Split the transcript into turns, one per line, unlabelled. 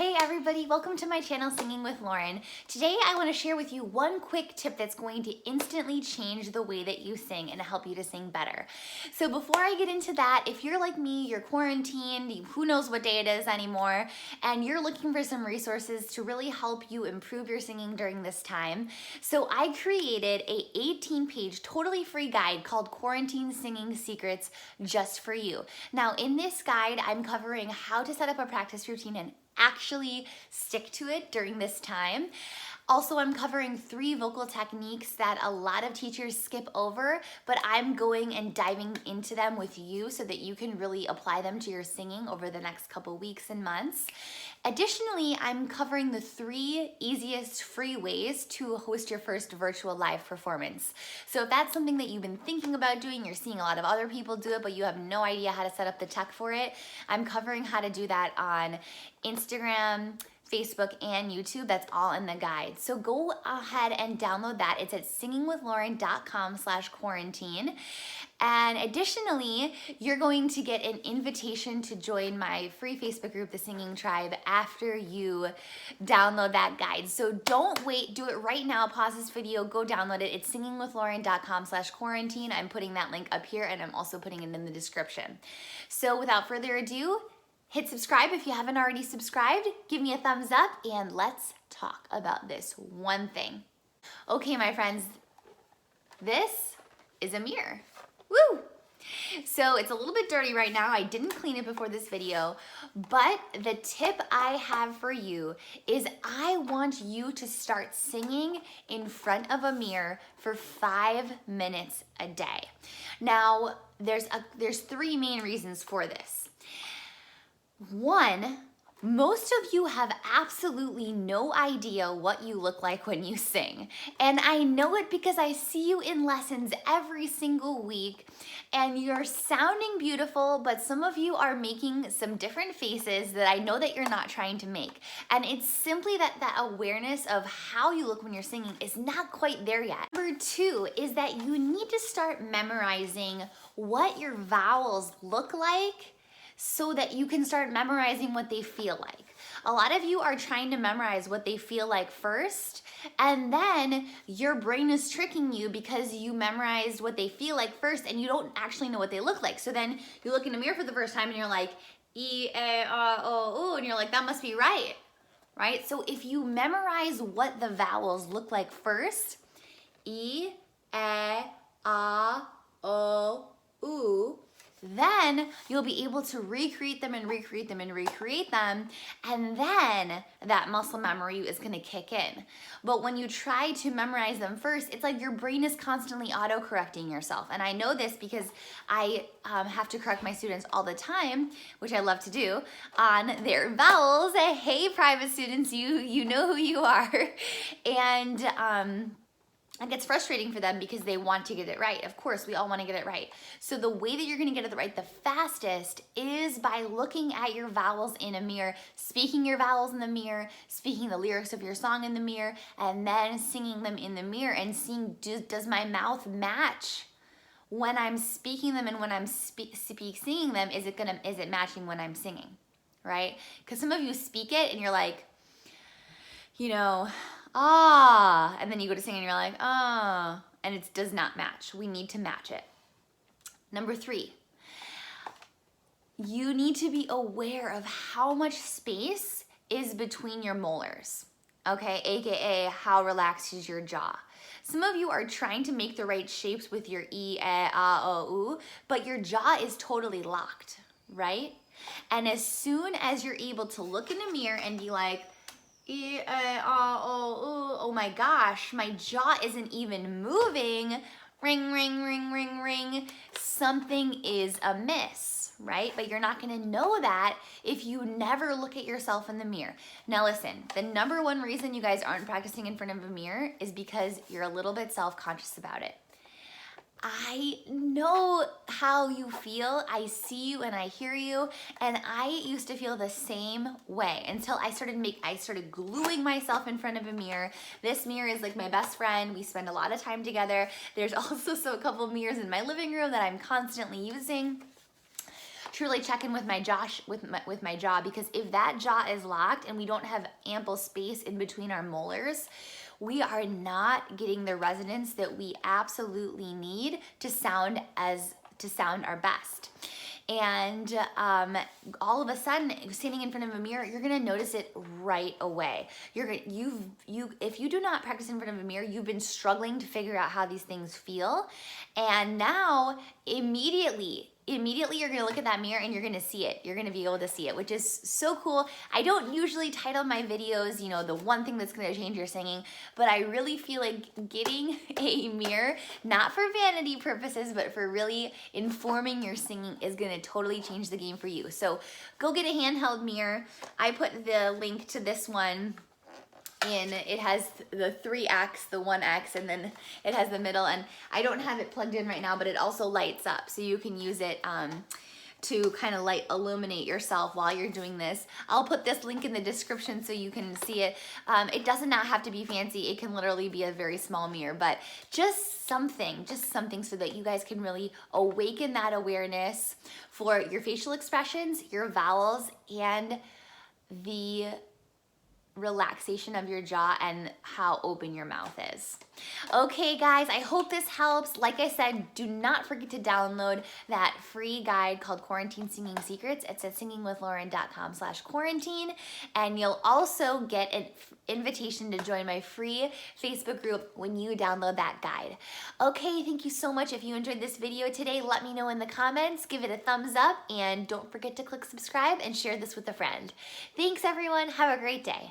Hey everybody, welcome to my channel Singing with Lauren. Today I want to share with you one quick tip that's going to instantly change the way that you sing and help you to sing better. So before I get into that, if you're like me, you're quarantined, who knows what day it is anymore, and you're looking for some resources to really help you improve your singing during this time. So I created a 18-page totally free guide called Quarantine Singing Secrets just for you. Now in this guide, I'm covering how to set up a practice routine and actually stick to it during this time. Also, I'm covering 3 vocal techniques that a lot of teachers skip over, but I'm going and diving into them with you so that you can really apply them to your singing over the next couple weeks and months. Additionally, I'm covering the 3 easiest free ways to host your first virtual live performance. So if that's something that you've been thinking about doing, you're seeing a lot of other people do it, but you have no idea how to set up the tech for it, I'm covering how to do that on Instagram, Facebook, and YouTube. That's all in the guide. So go ahead and download that. It's at singingwithlauren.com/quarantine. And additionally, you're going to get an invitation to join my free Facebook group, The Singing Tribe, after you download that guide. So don't wait, do it right now. Pause this video, go download it. It's singingwithlauren.com/quarantine. I'm putting that link up here and I'm also putting it in the description. So without further ado, hit subscribe if you haven't already subscribed, give me a thumbs up, and let's talk about this one thing. Okay, my friends, this is a mirror. Woo! So it's a little bit dirty right now. I didn't clean it before this video, but the tip I have for you is I want you to start singing in front of a mirror for 5 minutes a day. Now, there's 3 main reasons for this. 1, most of you have absolutely no idea what you look like when you sing. And I know it because I see you in lessons every single week and you're sounding beautiful, but some of you are making some different faces that I know that you're not trying to make. And it's simply that awareness of how you look when you're singing is not quite there yet. Number 2 is that you need to start memorizing what your vowels look like so that you can start memorizing what they feel like. A lot of you are trying to memorize what they feel like first, and then your brain is tricking you because you memorized what they feel like first and you don't actually know what they look like. So then you look in the mirror for the first time and you're like, E, A, O, U, and you're like, that must be right, right? So if you memorize what the vowels look like first, E, A, O, U, then you'll be able to recreate them and recreate them and recreate them, and then that muscle memory is gonna kick in. But when you try to memorize them first, it's like your brain is constantly auto-correcting yourself. And I know this because I have to correct my students all the time, which I love to do, on their vowels. Hey, private students, you know who you are. And it gets frustrating for them because they want to get it right. Of course, we all want to get it right. So the way that you're going to get it right the fastest is by looking at your vowels in a mirror, speaking your vowels in the mirror, speaking the lyrics of your song in the mirror, and then singing them in the mirror and seeing, does my mouth match when I'm speaking them, and when I'm singing them, is it matching when I'm singing, right? Because some of you speak it and you're like, you know, ah, and then you go to sing and you're like, ah, and it does not match. We need to match it. Number 3, you need to be aware of how much space is between your molars, okay? AKA how relaxed is your jaw. Some of you are trying to make the right shapes with your E, A, O, U, but your jaw is totally locked, right? And as soon as you're able to look in the mirror and be like, E, A, O, U, oh my gosh, my jaw isn't even moving, ring, ring, ring, ring, ring, something is amiss, right? But you're not gonna know that if you never look at yourself in the mirror. Now listen, the number 1 reason you guys aren't practicing in front of a mirror is because you're a little bit self-conscious about it. I know how you feel. I see you and I hear you, and I used to feel the same way until I started gluing myself in front of a mirror. This mirror is like my best friend. We spend a lot of time together. There's also a couple of mirrors in my living room that I'm constantly using. truly check in with my jaw, because if that jaw is locked and we don't have ample space in between our molars, we are not getting the resonance that we absolutely need to sound our best. And all of a sudden, standing in front of a mirror, you're gonna notice it right away. If you do not practice in front of a mirror, you've been struggling to figure out how these things feel, and now immediately you're gonna look at that mirror and you're gonna see it. You're gonna be able to see it, which is so cool. I don't usually title my videos, you know, the one thing that's gonna change your singing, but I really feel like getting a mirror, not for vanity purposes, but for really informing your singing, is gonna totally change the game for you. So go get a handheld mirror. I put the link to this one in. It has the 3X, the 1X, and then it has the middle, and I don't have it plugged in right now, but it also lights up, so you can use it to kind of illuminate yourself while you're doing this. I'll put this link in the description so you can see it. It does not have to be fancy. It can literally be a very small mirror, but just something so that you guys can really awaken that awareness for your facial expressions, your vowels, and the relaxation of your jaw and how open your mouth is. Okay guys, I hope this helps. Like I said, do not forget to download that free guide called Quarantine Singing Secrets. It's at singingwithlauren.com/quarantine, and you'll also get an invitation to join my free Facebook group when you download that guide. Okay, thank you so much. If you enjoyed this video today, let me know in the comments, give it a thumbs up, and don't forget to click subscribe and share this with a friend. Thanks everyone, have a great day.